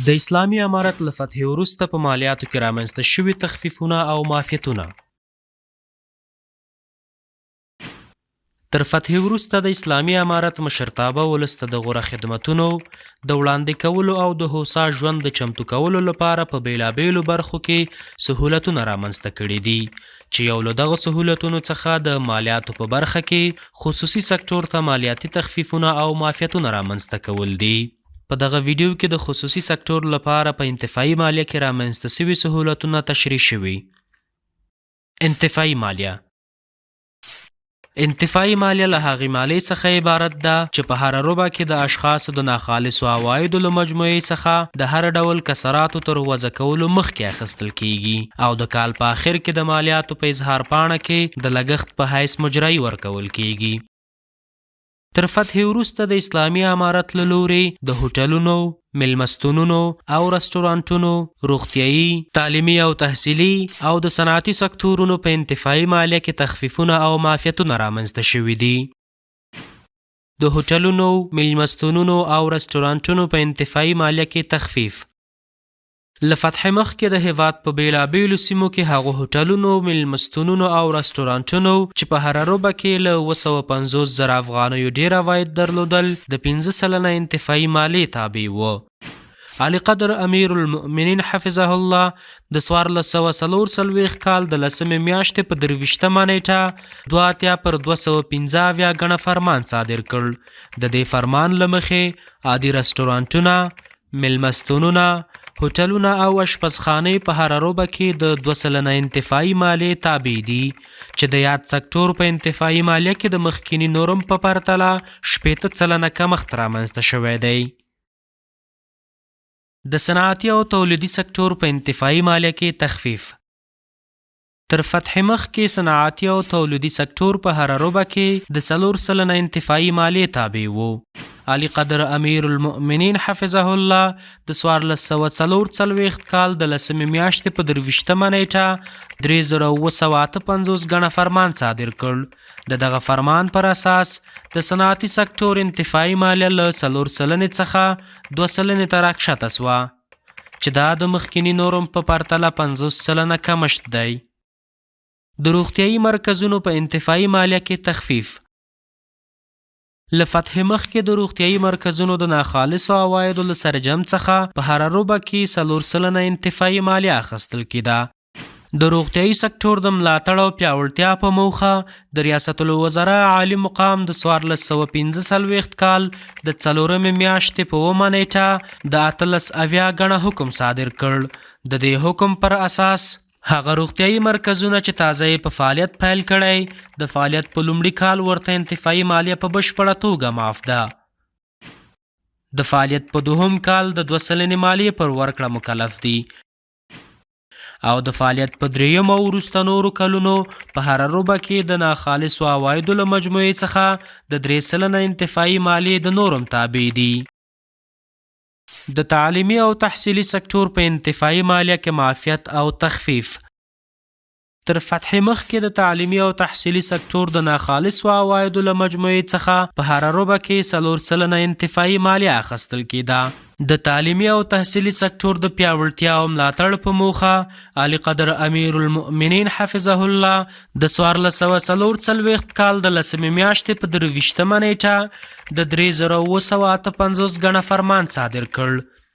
د اسلامي امارت له فتح وروسته په مالیاتو کې رامنځته شوي تخفیفونه او معافیتونه. تر فتح وروسته د اسلامي امارت مشرتابه ولس ته د غوره خدمتونو د وړاندې کولو او د هوسا ژوند د چمتو کولو لپاره په بیلابیلو برخو کې سهولتونه رامنځته کړي دي چې یو له دغو سهولتونو څخه د مالیاتو په برخه کې خصوصي سکتور ته مالیاتي تخفیفونه او معافیتونه رامنځته کول دي. په دغه ویډیو کې د خصوصي سکتور لپاره په انتفاعي مالیه کې رامنځته شوي سهولتونه تشریح شوي. انتفاعي مالیه انتفاعي مالیه له هغې مالیې څخه عبارت ده چې په هره ربع کې د اشخاصو د ناخالصو عوایدو له مجموعې څخه د هر ډول کسراتو تر وضع کولو مخکې اخیستل کیږي او د کال په آخر کې د مالیاتو په اظهار پاڼه کې د لګښت په حیث مجرای ورکول کیږي. تر فتح وروسته د اسلامي امارت له لورې د هوټلونو، میلمستونونو او رستورانټونو، روغتیایي، تعلیمي او تحصیلي او د صنعتي سکتورونو په انتفاعي مالیه کې تخفیفونه او معافیتونه رامنځته شوي دي. د هوټلونو، میلمستونونو او رستورانټونو په انتفاعي مالیه کې تخفیف له فتح مخکې د هیواد په بیلابیلو سیمو کې هغو هوټلونو، میلمستونونو او رستورانټونو چې په هره ربع کې له 250,000 افغانیو ډیر عواید درلودل د 15% انتفاعي مالیې تابع وو. علي قدر امیر المؤمنین حفظه الله د 1440 کال د 10 میاشتې په 23 نیټه 2/215 غڼه فرمان صادر کړ. د دې فرمان له مخې عادي رستورانټونه، میلمستونونه، هوټلونه او اشپزخانې په هره ربع کې د 2% انتفاعي مالیې تابع دي چې د یاد سکتور په انتفاعي مالیه کې د مخکینی نورم په پرتله 80% کمښت رامنځته شوی دی. د صنعتي او تولیدي سکتور په انتفاعي مالیه کې تخفیف تر فتح مخکې صنعتي او تولیدي سکتور په هره ربع کې د 4% انتفاعي مالیې تابع وو. علي قدر امیر المؤمنین حفظه الله د 1440 کال د 10 میاشتې په 23 نیټه 3758 غڼه فرمان صادر کړ. د دغه فرمان پر اساس د صنعتي سکتور انتفاعي مالیه له 4% څخه 2% ته راکښته سوه چې دا د مخکینی نورم په پرتله 50% کمښت دی. د روغتیایي مرکزونو په انتفاعي مالیه کې تخفیف له فتح مخکې د روغتیایي مرکزونو د ناخالصو عوایدو له سرجم څخه په هره ربع کې 4% انتفاعي مالیه اخیستل کېده. د روغتیایي سکتور د ملاتړ او پیاوړتیا په موخه د ریاست الوزرا عالی مقام د 1445 کال د 4 میاشتې په 9 نیټه د 18 غڼه حکم صادر کړ. د دې حکم پر اساس هغه روغتیایي مرکزونه چې تازه یې په فعالیت پیل کړی د فعالیت په لومړي کال ورته انتفاعي مالیه په بشپړه توګه معاف ده. د فعالیت په دوهم کال د 2% مالیې پر ورکړه مکلف دي او د فعالیت په دریم او وروسته نورو کلونو په هره ربع کې د ناخالصو عوایدو له مجموعې څخه د 3% انتفاعي مالیې د نورم تابع دي. د تعلیمي او تحصیلي سکتور په انتفاعي مالیه کې معافیت او تخفیف تر فتح مخکې د تعلیمي او تحصیلي سکتور د ناخالصو عوایدو له مجموعې څخه په هره ربع کې 4% انتفاعي مالیه اخیستل کېده. د تعلیمي او تحصیلي سکتور د پیاوړتیا او ملاتړ په موخه علي قدر امیر المؤمنین حفظه الله د 1440 کال د 10 میاشتې په 23 نیټه د 3758 غڼه فرمان صادر کړ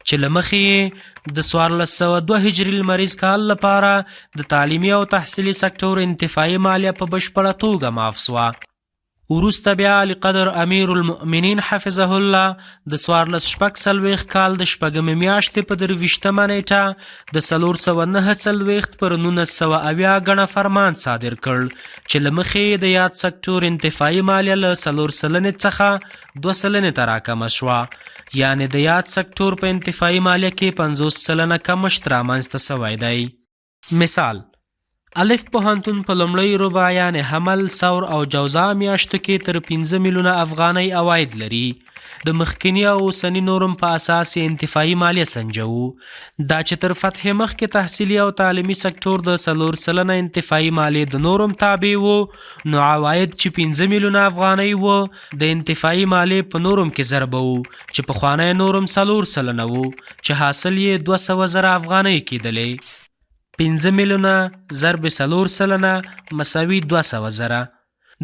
چې له مخې د 1402 هجري لمریز کال لپاره د تعلیمي او تحصیلي سکتور انتفاعي مالیه په بشپړه توګه معاف سوه. وروسته بیا علي قدر امیر المؤمنین حفظه الله د 1440 کال د 6 میاشتې په 23 نیټه د 449 پر 1900 غڼه فرمان صادر کړ چې له مخې د یاد سکتور انتفاعي مالیه له 4% څخه 2% ته راکمه شوه، یعنې د یاد سکتور په انتفاعي مالیه کې 50% کمښت رامنځته شوی دی. مثال: الف پوهنتون په لومړۍ ربع یعنې حمل، ثور او جوزا میاشتو کې تر 15 میلیونه افغانۍ عواید لري. د مخکینی او اوسنی نورم په اساس یې انتفاعي مالیه سنجوو. دا چې تر فتح مخکې تحصیلي او تعلیمي سکتور د 4 سلنه انتفاعي مالیې د نورم تابع وو، نو عواید چې 15 میلیونه افغانۍ وو د انتفاعي مالیې په نورم کې ضربه وو چې پخوانی نورم 4 سلنه وو چې حاصل یې 200 زره افغانۍ کېدلې. 15 میلیونه ضرب 4 سلنه مساوي 200 زره.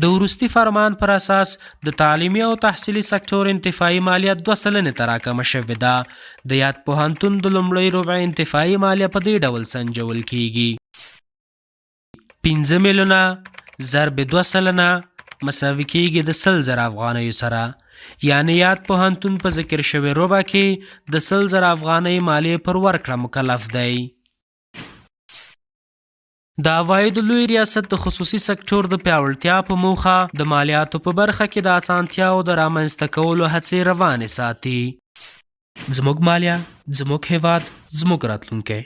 د وروستي فرمان پر اساس د تعلیمي او تحصیلي سکتور انتفاعي مالیه 2 سلنې ته راکمه شوې ده. د یاد پوهنتون د لومړۍ ربع انتفاعي مالیه په دې ډول سنجول کیږي: 15 میلیونه ضرب 2 سلنه مساوي کیږي د 100 زره افغانیو سره. یعنی یاد پوهنتون په ذکر شوې ربع کې د 100 زره افغانۍ مالیې پر ورکړه مکلف دی. د عوایدو لوی ریاست د خصوصي سکتور د پیاوړتیا په موخه د مالیاتو په برخه کې د اسانتیاو د رامنځته کولو هڅې روانې ساتي. زموږ مالیه، زموږ هیواد، زموږ راتلونکی.